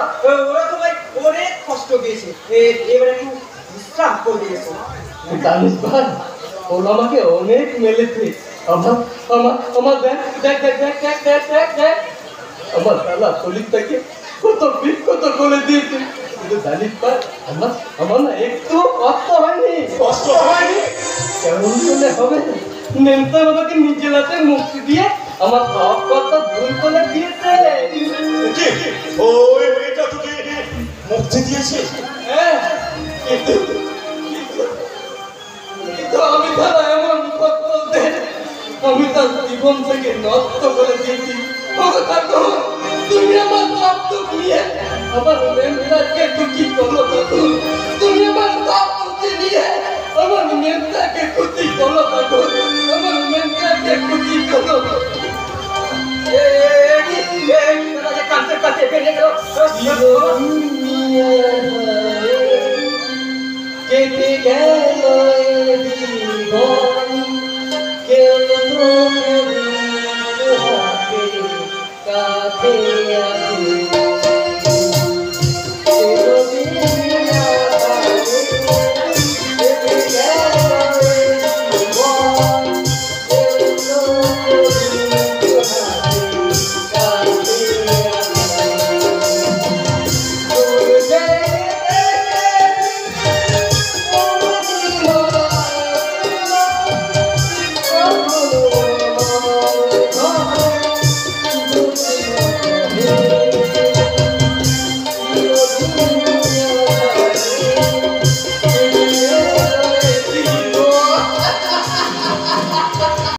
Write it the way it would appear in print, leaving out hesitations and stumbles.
দাদা, ওরা তোমায় অনেক কষ্ট দিয়েছে, এবার একটু বিশ্রাম করে দিয়েছো। জানিস ভাই, ওরা আমাকে অনেক মেলেছে। আমার আমার আমার দেখ দেখ দেখ দেখ দেখ দেখ দেখ দেখ আমার শালা শরীরটাকে কত বিক্ষত করে দিয়েছে। কিন্তু জানিস ভাই, আমার আমার না একটু কষ্ট হয়নি। কষ্ট হয়নি? কেমন করলে হবে? মেন্টাল আমাকে নিজে রাতে মুক্তি দিয়ে আমার সব কথা ভুল করে দিয়েছে। কি? ওই মেয়েটা তোকে মুক্তি দিয়েছে? হ্যাঁ, কিন্তু কিন্তু আমি তারা এমন করতে আমি তার জীবন থেকে নষ্ট করে দিয়েছি। তুমি আমার সব দুঃখ নিয়ে আমার মেয়েটাকে দুঃখী করলো। তুমি আমার সব দুঃখ নিয়ে আমার মেয়েটাকে খুশি করলো। আমার মেয়েটাকে খুশি করলো। কাঁদতে কাঁদতে বেরিয়ে গেল। কেটে গেল